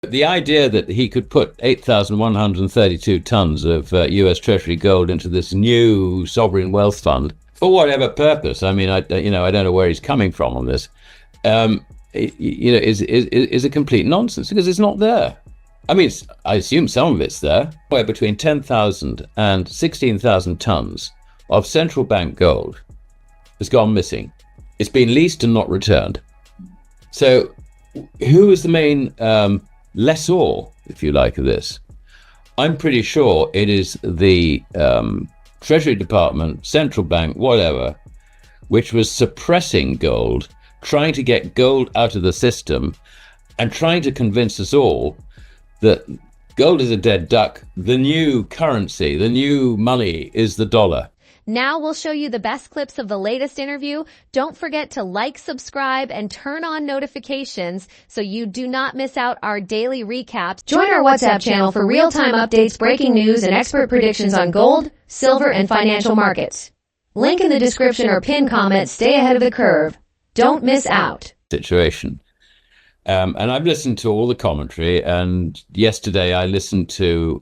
The idea that he could put 8,132 tons of US Treasury gold into this new sovereign wealth fund for whatever purpose, I mean, I don't know where he's coming from on this, is a complete nonsense because it's not there. I mean, I assume some of it's there, where between 10,000 and 16,000 tons of central bank gold has gone missing. It's been leased and not returned. So who is the main lessor, if you like, of this? I'm pretty sure it is the Treasury Department, central bank, whatever, which was suppressing gold, trying to get gold out of the system and trying to convince us all that gold is a dead duck. The new currency, the new money is the dollar. Now we'll show you the best clips of the latest interview. Don't forget to like, subscribe, and turn on notifications so you do not miss out our daily recaps. Join our WhatsApp channel for real-time updates, breaking news, and expert predictions on gold, silver, and financial markets. Link in the description or pinned comment. Stay ahead of the curve. Don't miss out. Situation. And I've listened to all the commentary, and yesterday I listened to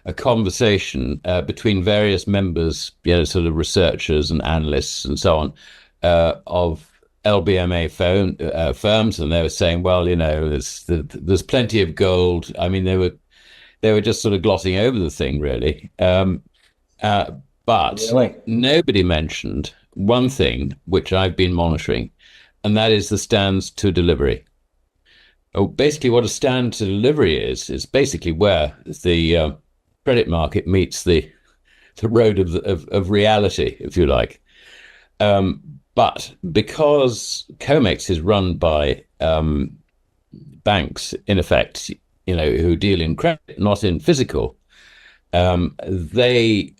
a conversation between various members, sort of researchers and analysts and so on, of LBMA firms, and they were saying, well, there's plenty of gold. I mean, they were just sort of glossing over the thing, really. But really? Nobody mentioned one thing which I've been monitoring, and that is the stands to delivery. Oh, basically, what a stand to delivery is basically where the credit market meets the road of reality, if you like. But because Comex is run by banks, in effect, who deal in credit, not in physical, they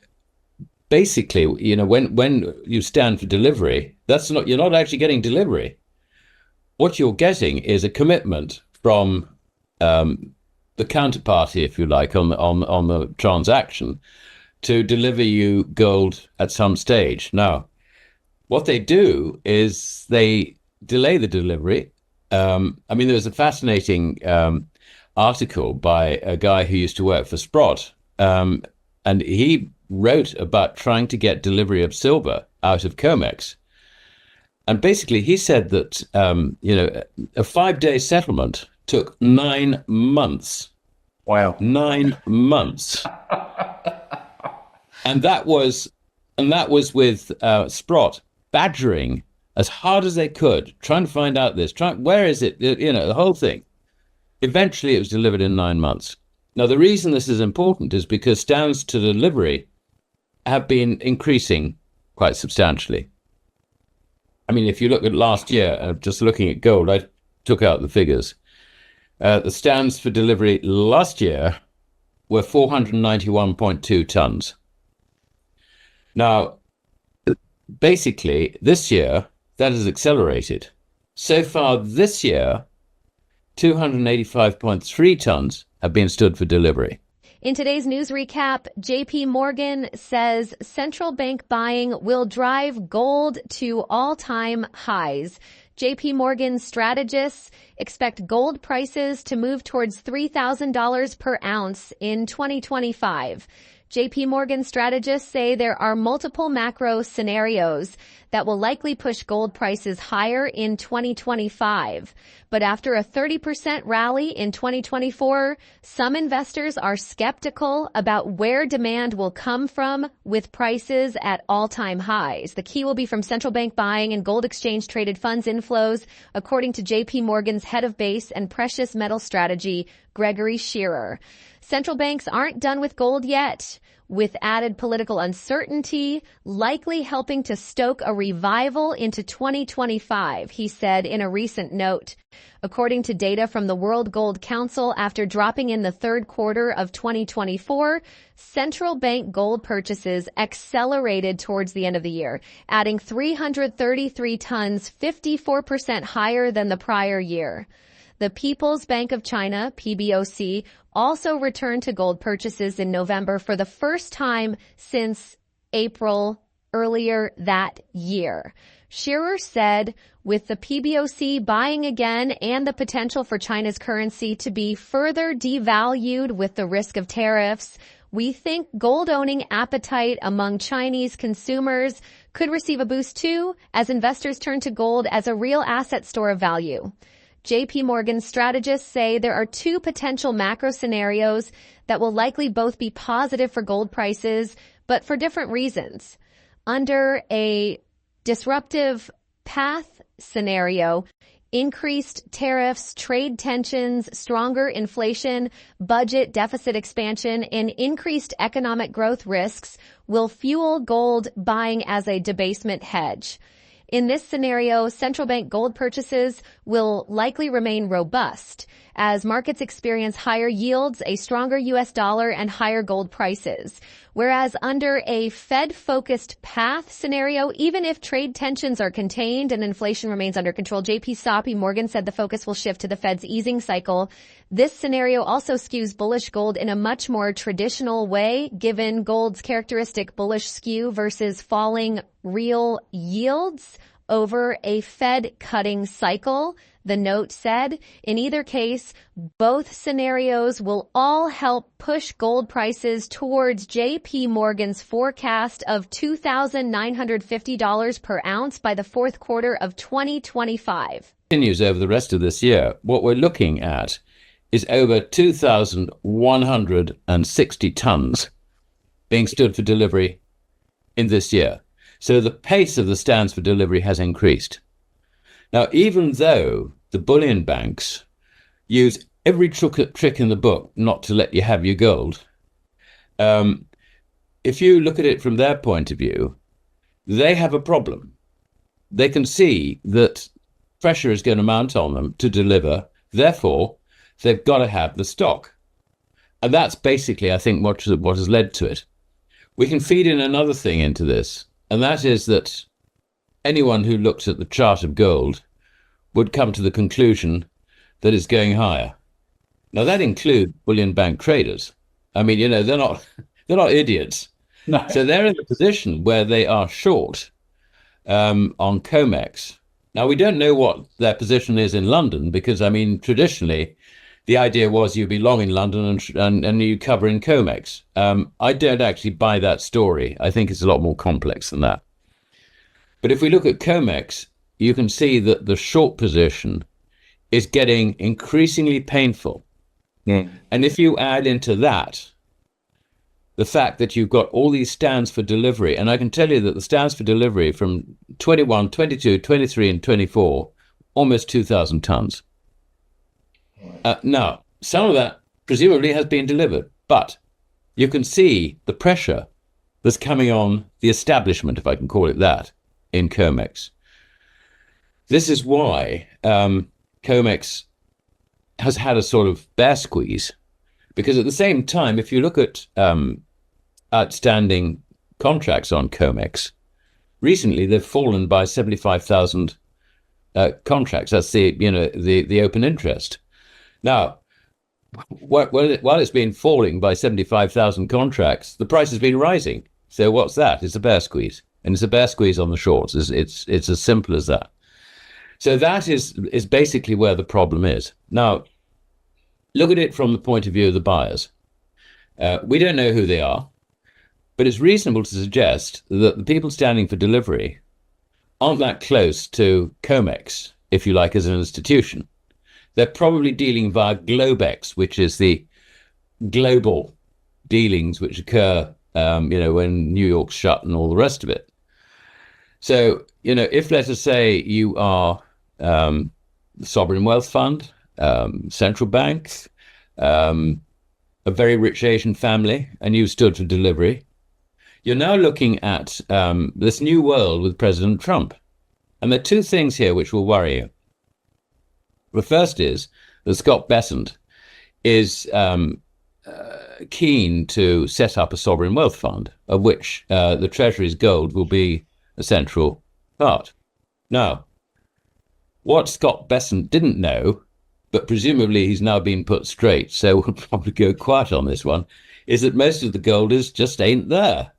basically, when you stand for delivery, you're not actually getting delivery. What you're getting is a commitment from the counterparty, if you like, on the transaction to deliver you gold at some stage. Now, what they do is they delay the delivery. I mean, there was a fascinating article by a guy who used to work for Sprott, and he wrote about trying to get delivery of silver out of Comex. And basically, he said that a 5-day settlement took 9 months. Wow. 9 months. and that was with Sprott badgering as hard as they could, trying to find out this, where is it, the whole thing. Eventually, it was delivered in 9 months. Now, the reason this is important is because stands to delivery have been increasing quite substantially. I mean, if you look at last year, just looking at gold, I took out the figures. The stands for delivery last year were 491.2 tons. Now, basically, this year, that has accelerated. So far this year, 285.3 tons have been stood for delivery. In today's news recap, JP Morgan says central bank buying will drive gold to all-time highs. JP Morgan strategists expect gold prices to move towards $3,000 per ounce in 2025. JP Morgan strategists say there are multiple macro scenarios that will likely push gold prices higher in 2025. But after a 30% rally in 2024, some investors are skeptical about where demand will come from with prices at all-time highs. The key will be from central bank buying and gold exchange traded funds inflows, according to JP Morgan's head of base and precious metal strategy, Gregory Shearer. Central banks aren't done with gold yet, with added political uncertainty likely helping to stoke a revival into 2025, he said in a recent note. According to data from the World Gold Council, after dropping in the third quarter of 2024, central bank gold purchases accelerated towards the end of the year, adding 333 tons, 54% higher than the prior year. The People's Bank of China, PBOC, also returned to gold purchases in November for the first time since April earlier that year. Shearer said, With the PBOC buying again and the potential for China's currency to be further devalued with the risk of tariffs, we think gold owning appetite among Chinese consumers could receive a boost too, as investors turn to gold as a real asset store of value. JP Morgan strategists say there are two potential macro scenarios that will likely both be positive for gold prices, but for different reasons. Under a disruptive path scenario, increased tariffs, trade tensions, stronger inflation, budget deficit expansion, and increased economic growth risks will fuel gold buying as a debasement hedge. In this scenario, central bank gold purchases will likely remain robust as markets experience higher yields, a stronger U.S. dollar, and higher gold prices. Whereas under a Fed-focused path scenario, even if trade tensions are contained and inflation remains under control, JP Morgan said the focus will shift to the Fed's easing cycle. This scenario also skews bullish gold in a much more traditional way, given gold's characteristic bullish skew versus falling real yields over a Fed cutting cycle, the note said. In either case, both scenarios will all help push gold prices towards JP Morgan's forecast of $2,950 per ounce by the fourth quarter of 2025. Continues over the rest of this year. What we're looking at is over 2,160 tons being stood for delivery in this year. So the pace of the stands for delivery has increased. Now, even though the bullion banks use every trick in the book not to let you have your gold, if you look at it from their point of view, they have a problem. They can see that pressure is going to mount on them to deliver. Therefore, they've got to have the stock. And that's basically, I think, what has led to it. We can feed in another thing into this, and that is that anyone who looks at the chart of gold would come to the conclusion that it's going higher. Now, that includes bullion bank traders. I mean, they're not idiots. No. So they're in a position where they are short on Comex. Now, we don't know what their position is in London because, I mean, traditionally, the idea was you'd be long in London and you cover in Comex. I don't actually buy that story. I think it's a lot more complex than that. But if we look at Comex, you can see that the short position is getting increasingly painful. Yeah. And if you add into that the fact that you've got all these stands for delivery, and I can tell you that the stands for delivery from 21, 22, 23, and 24, almost 2,000 tons. Now, some of that presumably has been delivered, but you can see the pressure that's coming on the establishment, if I can call it that, in Comex. This is why Comex has had a sort of bear squeeze, because at the same time, if you look at outstanding contracts on Comex, recently they've fallen by 75,000 contracts. That's the open interest. Now, while it's been falling by 75,000 contracts, the price has been rising. So what's that? It's a bear squeeze, and it's a bear squeeze on the shorts. It's as simple as that. So that is basically where the problem is. Now, look at it from the point of view of the buyers. We don't know who they are, but it's reasonable to suggest that the people standing for delivery aren't that close to Comex, if you like, as an institution. They're probably dealing via Globex, which is the global dealings which occur, when New York's shut and all the rest of it. So, if, let us say, you are the sovereign wealth fund, central banks, a very rich Asian family, and you stood for delivery, you're now looking at this new world with President Trump. And there are two things here which will worry you. The first is that Scott Bessent is keen to set up a sovereign wealth fund, of which the Treasury's gold will be a central part. Now, what Scott Bessent didn't know, but presumably he's now been put straight, so we'll probably go quiet on this one, is that most of the gold just ain't there.